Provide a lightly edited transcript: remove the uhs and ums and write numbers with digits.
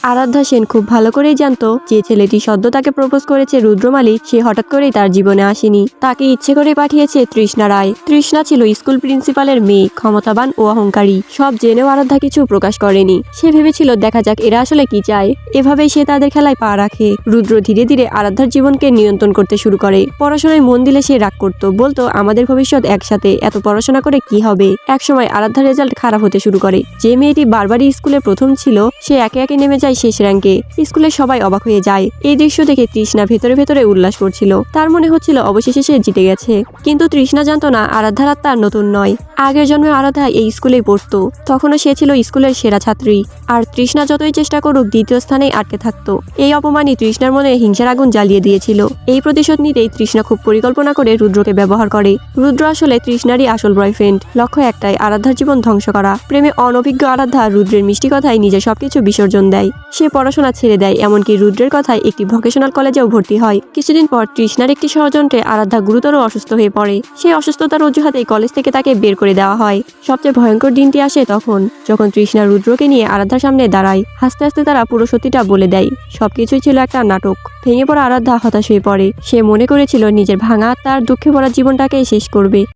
আরাধ্যা সেন খুব ভালো করেই জানতো যে ছেলেটি সদ্য তাকে প্রপোজ করেছে রুদ্রমালী সে হঠাৎ করেই তার জীবনে আসেনি। তাকে ইচ্ছে করে পাঠিয়েছে তৃষ্ণা রায়। তৃষ্ণা ছিল স্কুল প্রিন্সিপালের মেয়ে, ক্ষমতাবান ও অহংকারী। সব জেনেও আরাধ্যা কিছু প্রকাশ করেনি। সে ভেবেছিল দেখা যাক এরা আসলে কি চায়। এভাবেই সে তাদের খেলায় পা রাখে। রুদ্র ধীরে ধীরে আরাধ্যার জীবনকে নিয়ন্ত্রণ করতে শুরু করে। পড়াশোনায় মন দিলে সে রাগ করতো, বলতো আমাদের ভবিষ্যৎ একসাথে, এত পড়াশোনা করে কি হবে। একসময় আরাধ্যার রেজাল্ট খারাপ হতে শুরু করে। যে মেয়েটি বারবারই স্কুলে প্রথম ছিল সে একে একে নেমে যায় শেষ র্যাঙ্কে। স্কুলের সবাই অবাক হয়ে যায়। এই দৃশ্য দেখে তৃষ্ণা ভেতরে ভেতরে উল্লাস করছিল। তার মনে হচ্ছিল অবশেষে সে জিতে গেছে। কিন্তু তৃষ্ণা জানতো না আরাধ্যার আত্মা নতুন নয়। আগের জন্মে আরাধ্যা এই স্কুলেই পড়তো। তখনও সে ছিল স্কুলের সেরা ছাত্রী। আর তৃষ্ণা যতই চেষ্টা করুক দ্বিতীয় স্থানেই আটকে থাকতো। এই অপমানই তৃষ্ণার মনে হিংসার আগুন জ্বালিয়ে দিয়েছিল। এই প্রতিশোধ নিতেই তৃষ্ণা খুব পরিকল্পনা করে রুদ্রকে ব্যবহার করে। রুদ্র আসলে তৃষ্ণারই আসল বয়ফ্রেন্ড। লক্ষ্য একটাই, আরাধ্যার জীবন ধ্বংস করা। প্রেমে অনভিজ্ঞ আরাধ্যা রুদ্রের মিষ্টি কথায় নিজের সবকিছু বিসর্জন দেয়। সে পড়াশোনা ছেড়ে দেয়, এমনকি রুদ্রের কথায় একটি ভোকেশনাল কলেজেও ভর্তি হয়। কিছুদিন পর তৃষ্ণার একটি ষড়যন্ত্রে আরাধ্যা গুরুতর অসুস্থ হয়ে পড়ে। সেই অসুস্থতার অজুহাতেই কলেজ থেকে তাকে বের করে দেওয়া হয়। সবচেয়ে ভয়ঙ্কর দিনটি আসে তখন, যখন তৃষ্ণা রুদ্রকে নিয়ে আরাধ্যার সামনে দাঁড়ায়। হাসতে হাসতে তারা পুরো সত্যিটা বলে দেয়। সবকিছুই ছিল একটা নাটক। ভেঙে পড়া আরাধ্যা হতাশ হয়ে পড়ে। সে মনে করেছিল নিজের ভাঙা তার দুঃখে ভরা জীবনটাকে শেষ করবে।